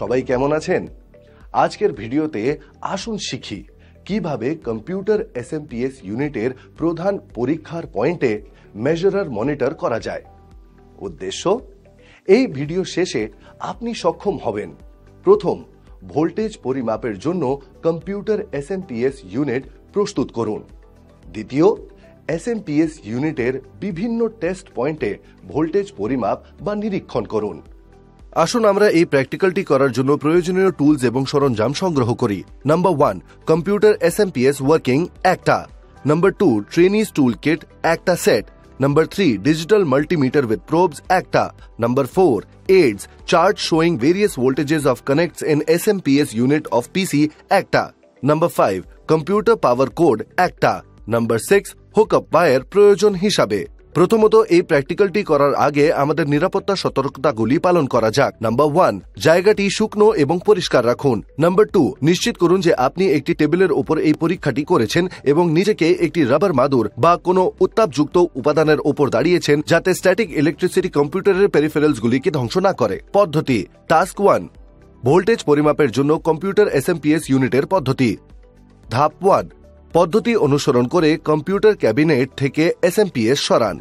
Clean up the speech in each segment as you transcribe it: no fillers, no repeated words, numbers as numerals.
সবাই কেমন আছেন? আজকের ভিডিওতে আসুন শিখি কিভাবে কম্পিউটার এসএমপিএস ইউনিটের প্রধান পরীক্ষার পয়েন্টে মেজারার মনিটর করা যায়। উদ্দেশ্য, এই ভিডিও শেষে আপনি সক্ষম হবেন: প্রথম, ভোল্টেজ পরিমাপের জন্য কম্পিউটার এসএমপিএস ইউনিট প্রস্তুত করুন। দ্বিতীয়, এসএমপিএস ইউনিটের বিভিন্ন টেস্ট পয়েন্টে ভোল্টেজ পরিমাপ বা নিরীক্ষণ করুন। আসুন আমরা এই প্র্যাকটিক্যালটি করার জন্য প্রয়োজনীয় টুলস এবং সরঞ্জাম সংগ্রহ করি। নাম্বার 1, কম্পিউটার এসএমপিএস ওয়ার্কিং একটা। নাম্বার 2, ট্রেনিজ টুল কিট একটা সেট। Number 3, digital multimeter with probes একটা। Number 4, aids chart showing various voltages of connects in SMPS unit of PC একটা। নাম্বার 5, কম্পিউটার পাওয়ার কোড একটা। নাম্বার 6, হুকআপ ওয়্যার প্রয়োজন হিসাবে। প্রথমত, এই প্র্যাকটিক্যালটি করার আগে আমাদের নিরাপত্তা সতর্কতাগুলি পালন করা যাক। নাম্বার 1, জায়গাটি শুকনো এবং পরিষ্কার রাখুন। নাম্বার 2, নিশ্চিত করুন যে আপনি একটি টেবিলের উপর এই পরীক্ষাটি করেছেন এবং নিজেকে একটি রাবার মাদুর বা কোনো উত্তাপযুক্ত উপাদানের উপর দাঁড়িয়েছেন যাতে স্ট্যাটিক ইলেকট্রিসিটি কম্পিউটারের পেরিফেরালসগুলিকে ধ্বংস না করে। পদ্ধতি: টাস্ক 1, ভোল্টেজ পরিমাপের জন্য কম্পিউটার এসএমপিএস ইউনিটের পদ্ধতি। ধাপ 1, পদ্ধতি অনুসরণ করে কম্পিউটার ক্যাবিনেট থেকে এসএমপিএস সরান।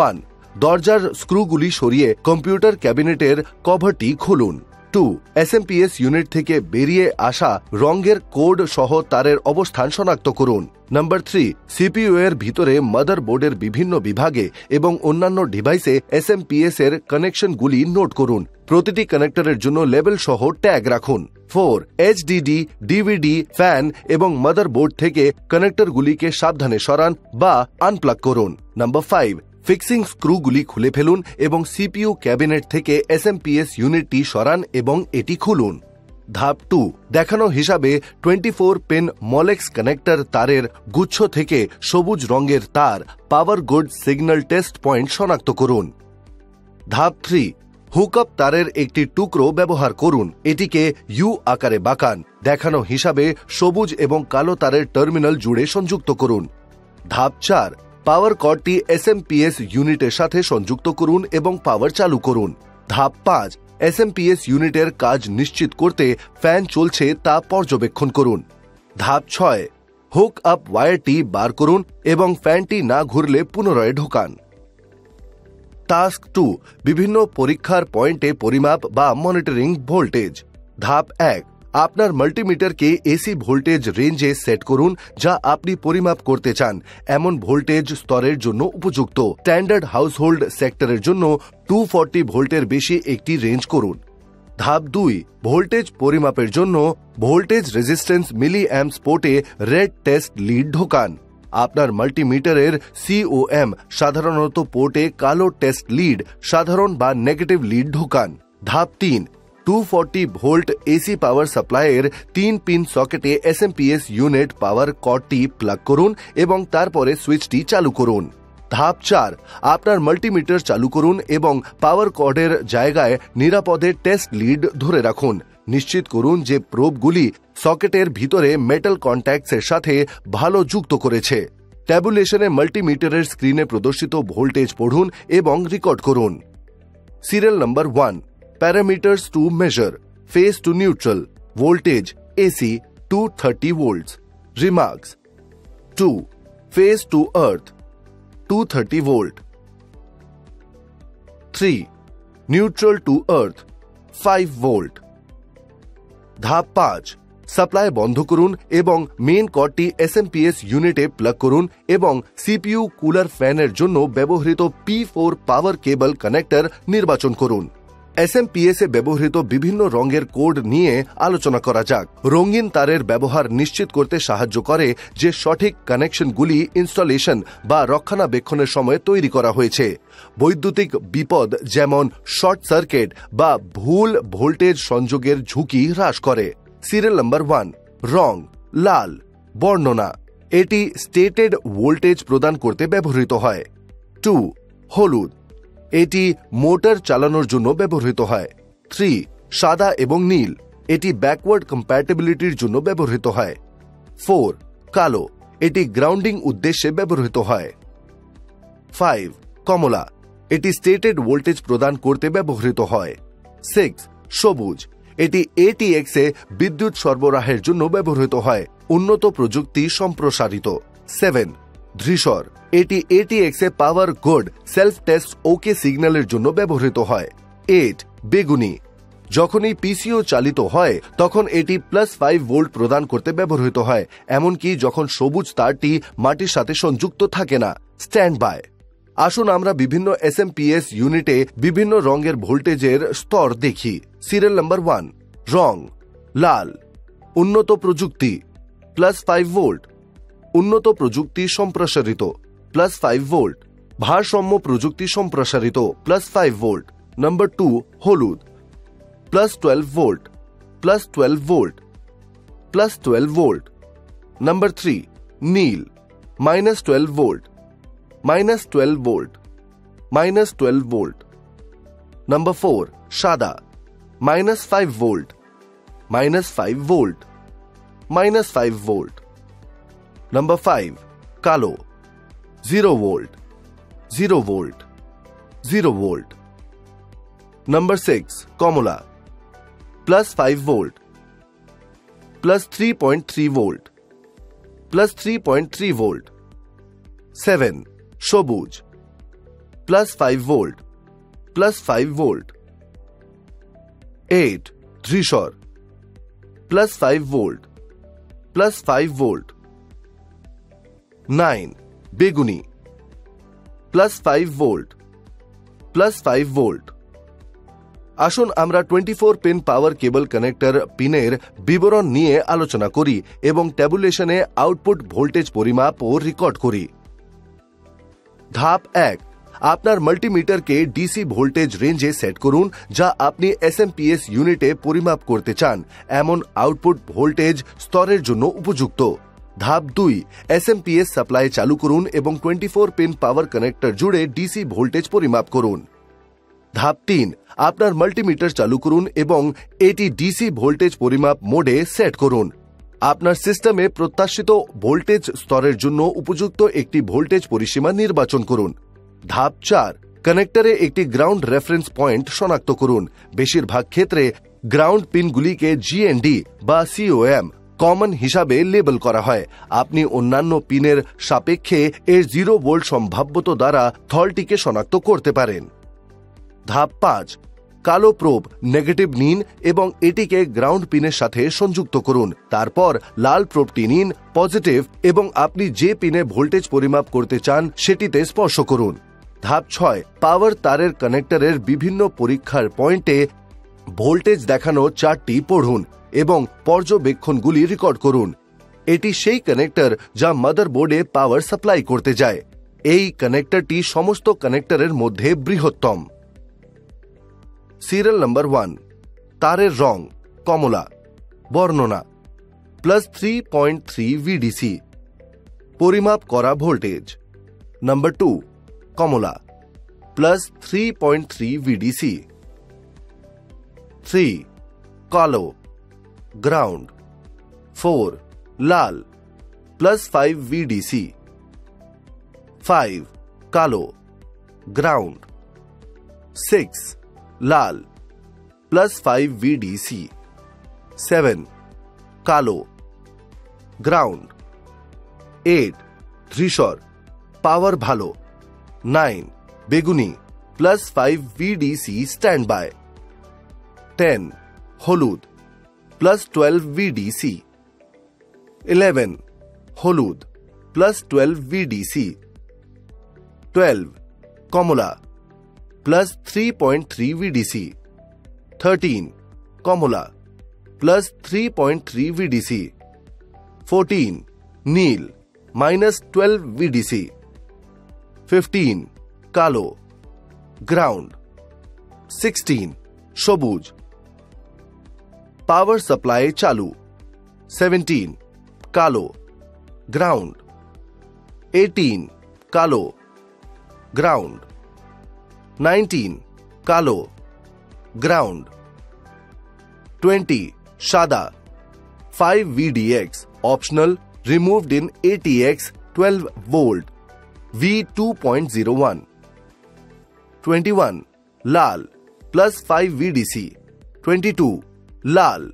1, দরজার স্ক্রুগুলি সরিয়ে কম্পিউটার ক্যাবিনেটের কভারটি খুলুন। 2, এসএমপিএস ইউনিট থেকে বেরিয়ে আসা রঙের কোড সহ তারের অবস্থান শনাক্ত করুন। নাম্বার 3, সিপিইউ এর ভিতরে মাদারবোর্ডের বিভিন্ন বিভাগে এবং অন্যান্য ডিভাইসে এসএমপিএস এর কানেকশনগুলি নোট করুন। প্রতিটি কানেক্টরের জন্য লেবেল সহ ট্যাগ রাখুন। 4, এইচডিডি, ডিভিডি, ফ্যান এবং মাদারবোর্ড থেকে কানেক্টরগুলিকে সাবধানে সরান বা আনপ্লাগ করুন। নাম্বার 5, ফিক্সিং স্ক্রুগুলি খুলে ফেলুন এবং সিপিইউ ক্যাবিনেট থেকে এসএমপিএস ইউনিটটি সরান এবং এটি খুলুন। ধাপ 2, দেখানো হিসাবে 24 পিন মলেক্স কানেক্টর তারের গুচ্ছ থেকে সবুজ রঙের তার পাওয়ার গুড সিগন্যাল টেস্ট পয়েন্ট শনাক্ত করুন। ধাপ 3, হুকআপ তারের একটি টুকরো ব্যবহার করুন। এটিকে ইউ আকারে বাঁকান। দেখানো হিসাবে সবুজ এবং কালো তারের টার্মিনাল জুড়ে সংযুক্ত করুন। ধাপ 4, পাওয়ার কর্ডটি এসএমপিএস ইউনিটের সাথে সংযুক্ত করুন এবং পাওয়ার চালু করুন। ধাপ 5, এসএমপিএস ইউনিটের কাজ নিশ্চিত করতে ফ্যান চলছে তা পর্যবেক্ষণ করুন। ধাপ 6, হুক আপ ওয়্যারটি বার করুন এবং ফ্যানটি না ঘুরলে পুনরায় ঢোকান। টাস্ক 2, বিভিন্ন পরীক্ষার পয়েন্টে পরিমাপ বা মনিটরিং ভোল্টেজ। ধাপ 1, আপনার মাল্টিমিটারকে এসি ভোল্টেজ রেঞ্জে সেট করুন যা আপনি পরিমাপ করতে চান এমন ভোল্টেজ স্তরের জন্য উপযুক্ত। স্ট্যান্ডার্ড হাউসহোল্ড সেক্টরের জন্য 240 ভোল্টের বেশি একটি রেঞ্জ করুন। ধাপ 2, ভোল্টেজ পরিমাপের জন্য ভোল্টেজ রেজিস্ট্যান্স মিলি অ্যাম্পস পোর্টে রেড টেস্ট লিড ঢোকান। আপনার মাল্টিমিটারের COM সাধারণত পোর্টে কালো টেস্ট লিড, সাধারণ বা নেগেটিভ লিড ঢোকান। ধাপ 3, 240 ভোল্ট এসি পাওয়ার সাপ্লাইয়ের 3 পিন সকেটে এসএমপিএস ইউনিট পাওয়ার কর্ডটি প্লাগ করুন এবং তারপরে সুইচটি চালু করুন। ধাপ 4, আপনার মাল্টিমিটার চালু করুন এবং পাওয়ার কর্ডের জায়গায় নিরাপদে টেস্ট লিড ধরে রাখুন। নিশ্চিত করুন যে প্রোবগুলি সকেটের ভিতরে মেটাল কন্ট্যাক্টসের সাথে ভালো যুক্ত করেছে। ট্যাবুলেশনে মাল্টিমিটারের স্ক্রিনে প্রদর্শিত ভোল্টেজ পড়ুন এবং রেকর্ড করুন। Serial number 1, parameters to measure, phase to neutral, voltage AC 230 volts, remarks. 2, phase to earth 230 volt। 3, neutral to earth 5 volt। ধাপ 5, সাপ্লাই বন্ধ করুন এবং মেইন কর্ডটি এসএমপিএস ইউনিটে প্লাগ করুন এবং সিপিইউ কুলার ফ্যানের জন্য ব্যবহৃত P4 পাওয়ার কেবল কানেক্টর নির্বাচন করুন। এসএমপিএস এ ব্যবহৃত বিভিন্ন রঙের কোড নিয়ে আলোচনা করা যাক। রঙিন তারের ব্যবহার নিশ্চিত করতে সাহায্য করে যে সঠিক কানেকশনগুলি ইনস্টলেশন বা রক্ষণাবেক্ষণের সময় তৈরি করা হয়েছে। বৈদ্যুতিক বিপদ যেমন শর্ট সার্কিট বা ভুল ভোল্টেজ সংযোগের ঝুঁকি হ্রাস করে। সিরিয়াল নাম্বার 1, রং লাল, বর্ণনা, এটি স্টেটেড ভোল্টেজ প্রদান করতে ব্যবহৃত হয়। 2, হলুদ, এটি মোটর চালানোর জন্য ব্যবহৃত হয়। 3, সাদা এবং নীল, এটি ব্যাকওয়ার্ড কম্প্যাটিবিলিটির জন্য ব্যবহৃত হয়। 4, কালো, এটি গ্রাউন্ডিং উদ্দেশ্যে ব্যবহৃত হয়। 5, কমলা, এটি স্টেটেড ভোল্টেজ প্রদান করতে ব্যবহৃত হয়। 6, সবুজ, এটি ATX এ বিদ্যুৎ সরবরাহের জন্য ব্যবহৃত হয়। উন্নত প্রযুক্তি সম্প্রসারিত। 7. ধৃসর। এটি ATX এ পাওয়ার গুড সেলফ টেস্ট ওকে সিগন্যালের জন্য ব্যবহৃত হয়। 8. বেগুনি। যখনই PCO চালিত হয় তখন এটি +5 ভোল্ট প্রদান করতে ব্যবহৃত হয়, এমনকি যখন সবুজ তারটি মাটির সাথে সংযুক্ত থাকে না। Stand by. আসুন আমরা বিভিন্ন SMPS ইউনিটে বিভিন্ন রঙের ভোল্টেজের স্তর দেখি। Serial number 1। রং লাল। উন্নত প্রযুক্তি +5 ভোল্ট। উন্নত প্রযুক্তি সম্প্রসারিত +5 ভোল্ট। ভারসাম্য প্রযুক্তি সম্প্রসারিত +5 ভোল্ট। নাম্বার 2 হলুদ +12 ভোল্ট +12 ভোল্ট +12 ভোল্ট। নাম্বার 3 নীল -12 ভোল্ট -12 ভোল্ট -12 ভোল্ট। নাম্বার 4 সাদা -5 ভোল্ট -5 ভোল্ট -5 ভোল্ট। নাম্বার 5 কালো 0 ভোল্ট 0 ভোল্ট 0 ভোল্ট। নাম্বার 6 কমলা +5 ভোল্ট +3.3 ভোল্ট +3.3 ভোল্ট। 7 সবুজ +5 ভোল্ট +5 ভোল্ট। 8 ধৃসর +5 volt +5 volt. 9 বেগুনি +5 ভোল্ট +5 ভোল্ট। আসুন আমরা 24 পিন পাওয়ার কেবল কানেক্টর পিনের বিবরণ নিয়ে আলোচনা করি এবং ট্যাবুলেশনে আউটপুট ভোল্টেজ পরিমাপ ও রেকর্ড করি। ধাপ 1। আপনার মাল্টিমিটারকে ডিসি ভোল্টেজ রেঞ্জে সেট করুন, যা আপনি SMPS ইউনিটে পরিমাপ করতে চান এমন আউটপুট ভোল্টেজ স্তরের জন্য উপযুক্ত। ধাপ 2। SMPS সাপ্লাই চালু করুন এবং 24 পিন পাওয়ার কানেক্টর জুড়ে ডিসি ভোল্টেজ পরিমাপ করুন। ধাপ 3। আপনার মাল্টিমিটার চালু করুন এবং এটি ডিসি ভোল্টেজ পরিমাপ মোডে সেট করুন। আপনার সিস্টেমে প্রত্যাশিত ভোল্টেজ স্তরের জন্য উপযুক্ত একটি ভোল্টেজ পরিসীমা নির্বাচন করুন। ধাপ 4। কানেক্টরে একটি গ্রাউন্ড রেফারেন্স পয়েন্ট শনাক্ত করুন। বেশিরভাগ ক্ষেত্রে গ্রাউন্ড পিনগুলিকে GND বা COM কমন হিসাবে লেবেল করা হয়। আপনি অন্যান্য পিনের সাপেক্ষে এর 0 ভোল্ট সম্ভাব্যতা দ্বারা থলটিকে শনাক্ত করতে পারেন। ধাপ 5। কালো প্রোব নেগেটিভ নিন এবং এটিকে গ্রাউন্ড পিনের সাথে সংযুক্ত করুন। তারপর লাল প্রোবটি নিন পজিটিভ এবং আপনি যে পিনে ভোল্টেজ পরিমাপ করতে চান সেটিতে স্পর্শ করুন। ধাপ 6। পাওয়ার তারের কানেক্টরের বিভিন্ন পরীক্ষার পয়েন্টে ভোল্টেজ দেখানো চার্টটি পড়ুন এবং পর্যবেক্ষণগুলি রেকর্ড করুন। এটি সেই কানেক্টর যা মাদারবোর্ডে পাওয়ার সাপ্লাই করতে যায়। এই কানেক্টরটি সমস্ত কানেক্টরের মধ্যে বৃহত্তম। Serial number 1। তারের রং কমলা। বর্ণনা +3.3 VDC। পরিমাপ করা ভোল্টেজ। নাম্বার 2 কমলা +3.3 VDC। 3 কালো গ্রাউন্ড। 4 লাল +5 VDC। 5 কালো গ্রাউন্ড। 6 লাল +5 VDC। 7 কালো গ্রাউন্ড। 8 ধৃসর পাওয়ার ভালো। 9 বেগুনি +5 VDC স্ট্যান্ড বাই। 10 হলুদ +12 VDC। 11 হলুদ +12 VDC। 12 কমলা +3.3 VDC। 13 কমলা +3.3 VDC। 14 নীল -12 VDC। 15 কালো গ্রাউন্ড। 16 সবুজ পাওয়ার সাপ্লাই চালু। 17 কালো গ্রাউন্ড। 18 কালো গ্রাউন্ড। 19 কালো গ্রাউন্ড। 20 সাদা 5 VDX optional removed in ATX 12 volt V2.01। 21 Lal +5 VDC। 22 Lal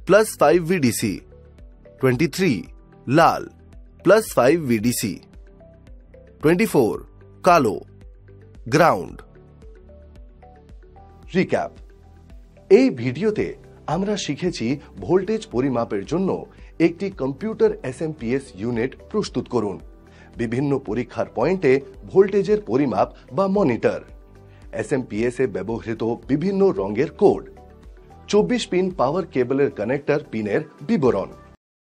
+5 VDC, 23 Lal +5 VDC, 24 কালো গ্রাউন্ড। রিক্যাপ, এই ভিডিওতে আমরা শিখেছি ভোল্টেজ পরিমাপের জন্য একটি কম্পিউটার এসএমপিএস ইউনিট প্রস্তুত করুন। বিভিন্ন পরীক্ষার পয়েন্টে ভোল্টেজের পরিমাপ বা মনিটর, এসএমপিএস এ ব্যবহৃত বিভিন্ন রঙের কোড, 24 পিন পাওয়ার কেবলের কানেক্টর পিনের বিবরণ,